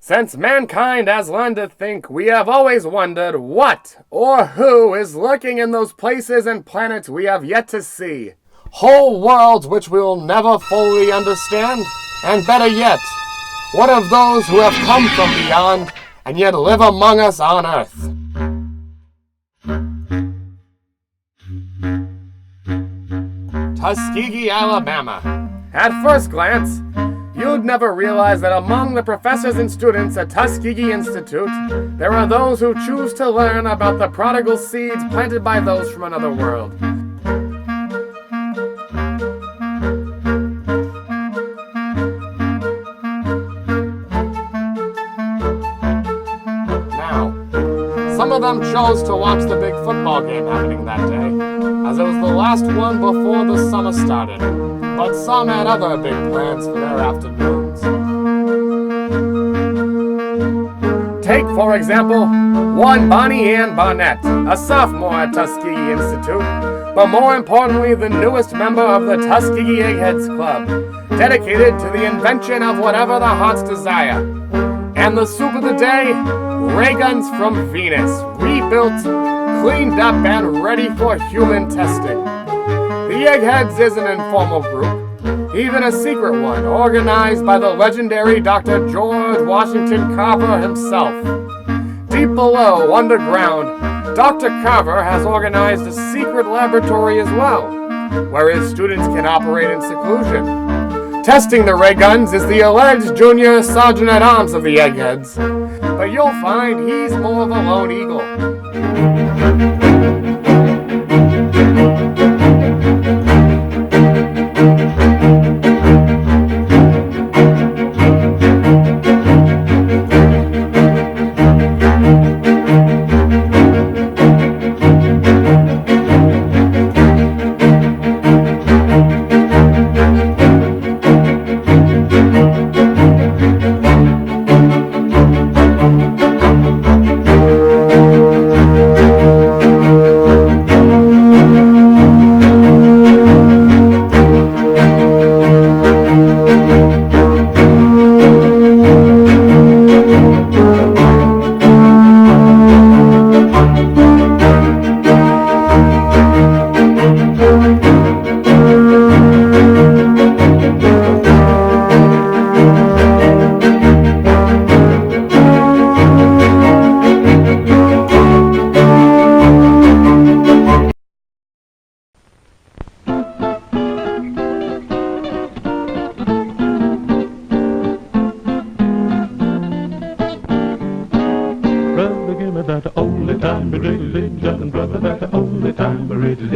Since mankind has learned to think, we have always wondered what or who is lurking in those places and planets we have yet to see. Whole worlds which we will never fully understand, and better yet, what of those who have come from beyond and yet live among us on Earth? Tuskegee, Alabama. At first glance, you'd never realize that among the professors and students at Tuskegee Institute, there are those who choose to learn about the prodigal seeds planted by those from another world. Now, some of them chose to watch the big football game happening that day, as it was the last one before the summer started. But some had other big plans for their afternoons. Take, for example, one Bonnie Ann Barnett, a sophomore at Tuskegee Institute, but more importantly, the newest member of the Tuskegee Eggheads Club, dedicated to the invention of whatever the heart's desire. And the soup of the day, ray guns from Venus, rebuilt, cleaned up, and ready for human testing. The Eggheads is an informal group, even a secret one, organized by the legendary Dr. George Washington Carver himself. Deep below, underground, Dr. Carver has organized a secret laboratory as well, where his students can operate in seclusion. Testing the ray guns is the alleged junior sergeant-at-arms of the Eggheads, but you'll find he's more of a lone eagle.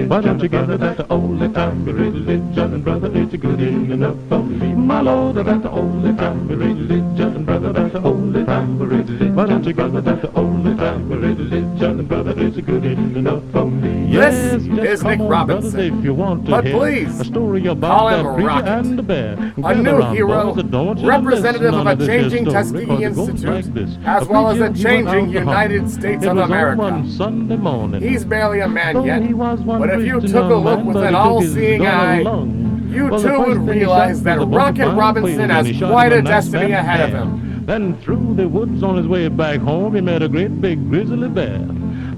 Why don't you give me that only time religion, and brother, it's good enough for me. My Lord, that's the only time religion, and brother, that's the only time religion. Why don't you give me that only time religion, and brother, it's good enough for me. This is Nick Robinson, brothers, if you want to but hear please, a story call about him the preacher Rocket, and the bear, a new hero, representative of a changing Tuskegee Institute, as well as a changing United States of America. Sunday morning. He's barely a man yet, but if you took a look with an all-seeing eye, you too would realize that Rocket Robinson has quite a destiny ahead of him. Then through the woods on his way back home, he met a great big grizzly bear.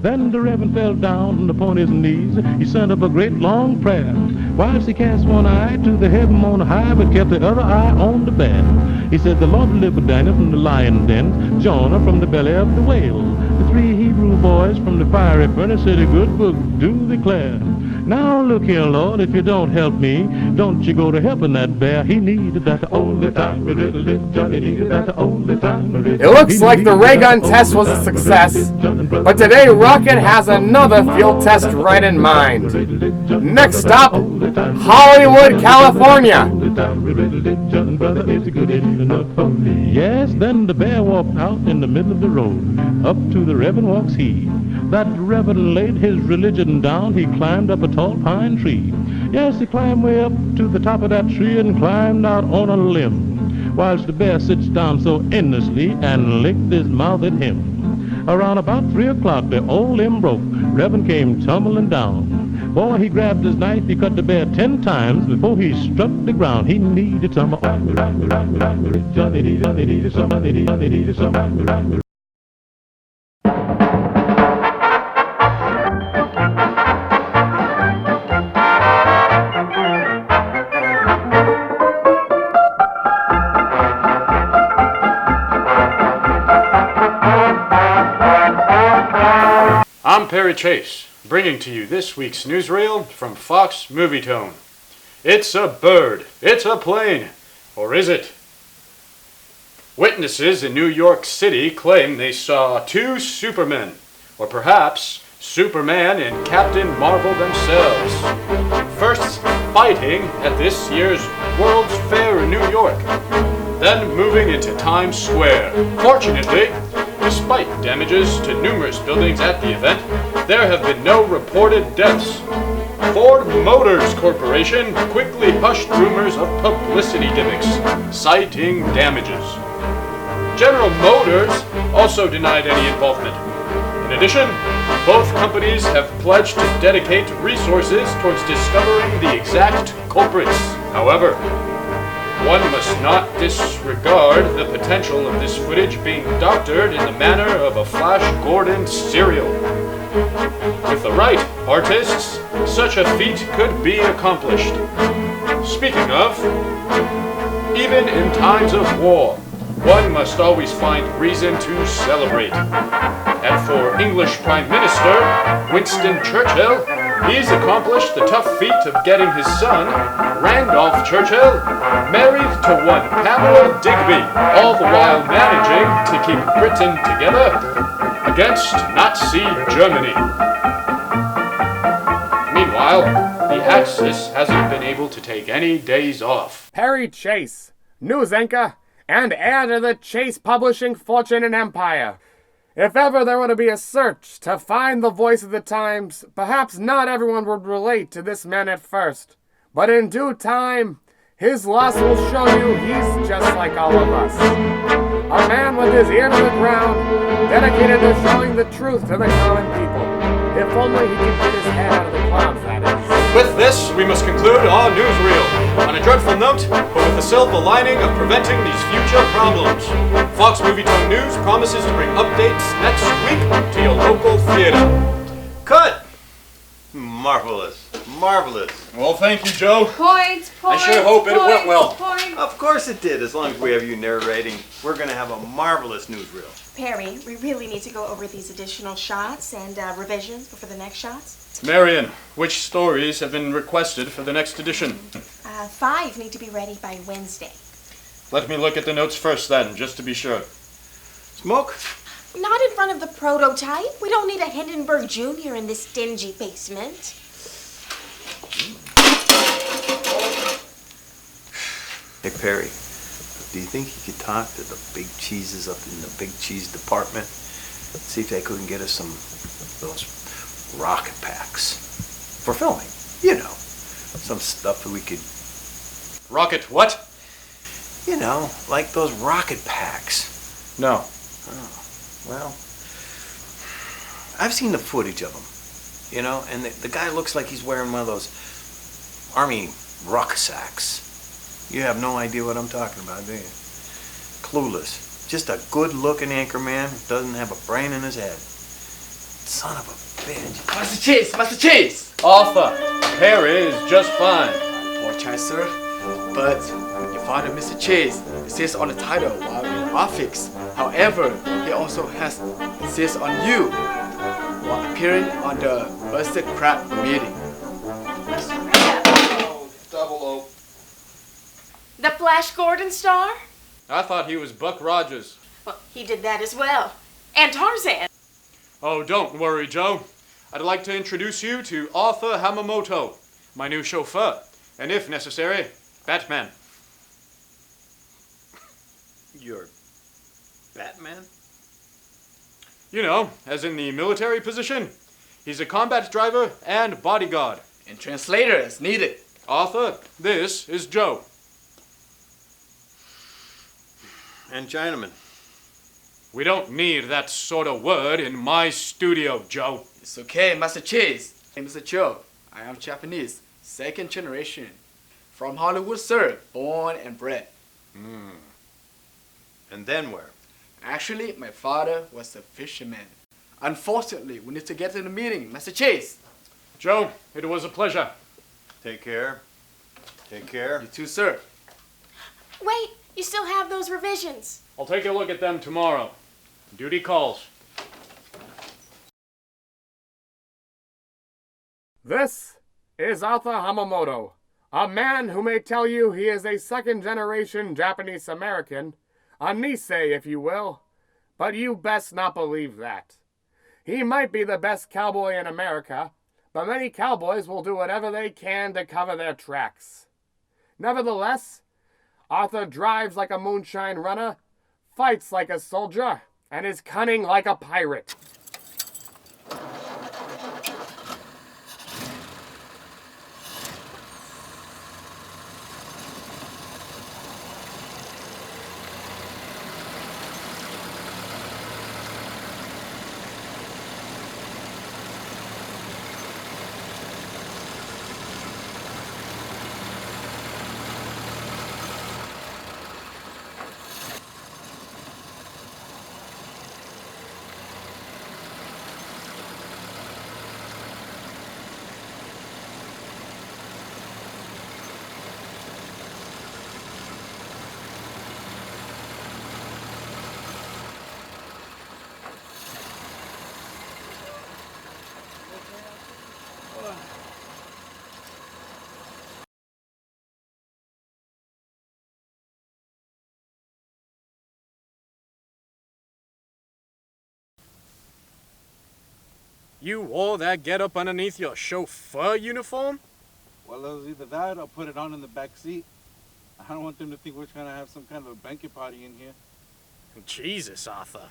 Then the Reverend fell down upon his knees. He sent up a great long prayer, whilst he cast one eye to the heaven on high, but kept the other eye on the bear. He said, the Lord delivered Daniel from the lion den, Jonah from the belly of the whale. The three Hebrew boys from the fiery furnace, said a good book do declare. Now look here, Lord, if you don't help me, don't you go to helping that bear. He needed that only time religion. He needed that only time religion. It looks like the ray gun test was a success, but today Rocket has another field test right in mind. Next stop, Hollywood, California. Yes, then the bear walked out in the middle of the road. Up to the Reverend walks he. That Reverend laid his religion down. He climbed up a tall pine tree. Yes, he climbed way up to the top of that tree and climbed out on a limb, whilst the bear sits down so endlessly and licked his mouth at him. Around about 3 o'clock, the old limb broke. Reverend came tumbling down. Boy, he grabbed his knife, he cut the bear 10 times before he struck the ground. He needed some. I'm Perry Chase, bringing to you this week's newsreel from Fox Movie Tone. It's a bird, it's a plane, or is it? Witnesses in New York City claim they saw two Supermen, or perhaps Superman and Captain Marvel themselves, first fighting at this year's World's Fair in New York, then moving into Times Square. Fortunately, despite damages to numerous buildings at the event, there have been no reported deaths. Ford Motors Corporation quickly hushed rumors of publicity gimmicks, citing damages. General Motors also denied any involvement. In addition, both companies have pledged to dedicate resources towards discovering the exact culprits. However, one must not disregard the potential of this footage being doctored in the manner of a Flash Gordon serial. With the right artists, such a feat could be accomplished. Speaking of, even in times of war, one must always find reason to celebrate. And for English Prime Minister Winston Churchill, he's accomplished the tough feat of getting his son, Randolph Churchill, married to one Pamela Digby, all the while managing to keep Britain together against Nazi Germany. Meanwhile, the Axis hasn't been able to take any days off. Perry Chase, news anchor, and heir to the Chase Publishing fortune and empire. If ever there were to be a search to find the voice of the times, perhaps not everyone would relate to this man at first. But in due time, his loss will show you he's just like all of us. A man with his ear to the ground, dedicated to showing the truth to the common people. If only he could get his head out of the clouds, that is. With this, we must conclude our newsreel. On a dreadful note, but with the silver lining of preventing these future problems. Fox Movie Tone News promises to bring updates next week to your local theater. Cut! Marvelous. Marvelous. Well, thank you, Joe. Points, I sure hope it went well. Points. Of course it did. As long as we have you narrating, we're going to have a marvelous newsreel. Perry, we really need to go over these additional shots and revisions before the next shots. Marion, which stories have been requested for the next edition? 5 need to be ready by Wednesday. Let me look at the notes first then, just to be sure. Smoke? Not in front of the prototype. We don't need a Hindenburg Jr. in this dingy basement. Hey, Perry, do you think you could talk to the big cheeses up in the big cheese department? See if they couldn't get us some of those rocket packs for filming. You know, some stuff that we could... Rocket what? You know, like those rocket packs. No. Oh, well, I've seen the footage of them, you know, and the guy looks like he's wearing one of those army rucksacks. You have no idea what I'm talking about, do you? Clueless. Just a good-looking anchor man who doesn't have a brain in his head. Son of a bitch. Master Chase! Master Chase! Arthur, Perry is just fine. I apologize, sir, but your father, Mr. Chase, insists on the title while in graphics. However, he also has insists on you while appearing on the Busted Crab meeting. Double O. The Flash Gordon star? I thought he was Buck Rogers. Well, he did that as well. And Tarzan. Oh, don't worry, Joe. I'd like to introduce you to Arthur Hamamoto, my new chauffeur, and if necessary, Batman. You're Batman? You know, as in the military position. He's a combat driver and bodyguard. And translator is needed. Arthur, this is Joe. And Chinaman. We don't need that sort of word in my studio, Joe. It's okay, Master Chase. Hey, Mr. Joe, I am Japanese, second generation. From Hollywood, sir, born and bred. And then where? Actually, my father was a fisherman. Unfortunately, we need to get to the meeting, Mr. Chase. Joe, it was a pleasure. Take care. Take care. You too, sir. Wait, you still have those revisions. I'll take a look at them tomorrow. Duty calls. This is Arthur Hamamoto, a man who may tell you he is a second-generation Japanese-American, a Nisei, if you will, but you best not believe that. He might be the best cowboy in America, but many cowboys will do whatever they can to cover their tracks. Nevertheless, Arthur drives like a moonshine runner, fights like a soldier, and is cunning like a pirate. You wore that getup underneath your chauffeur uniform? Well, it was either that or put it on in the back seat. I don't want them to think we're trying to have some kind of a banquet party in here. Jesus, Arthur.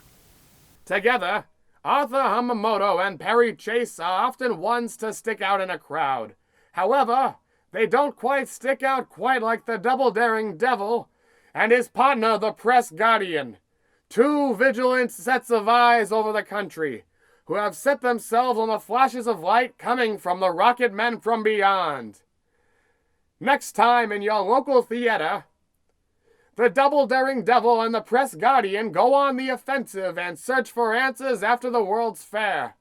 Together, Arthur Hamamoto and Perry Chase are often ones to stick out in a crowd. However, they don't quite stick out quite like the double-daring devil and his partner, the press guardian. Two vigilant sets of eyes over the country, who have set themselves on the flashes of light coming from the rocket men from beyond. Next time in your local theater, the double-daring devil and the press guardian go on the offensive and search for answers after the World's Fair.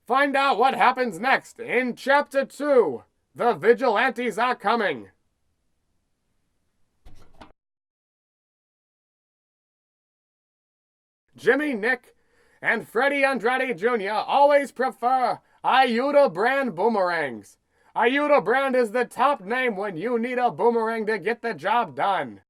Find out what happens next in Chapter 2, The Vigilantes Are Coming. Jimmy, Nick, and Freddie Andrade Jr. always prefer Ayuda brand boomerangs. Ayuda brand is the top name when you need a boomerang to get the job done.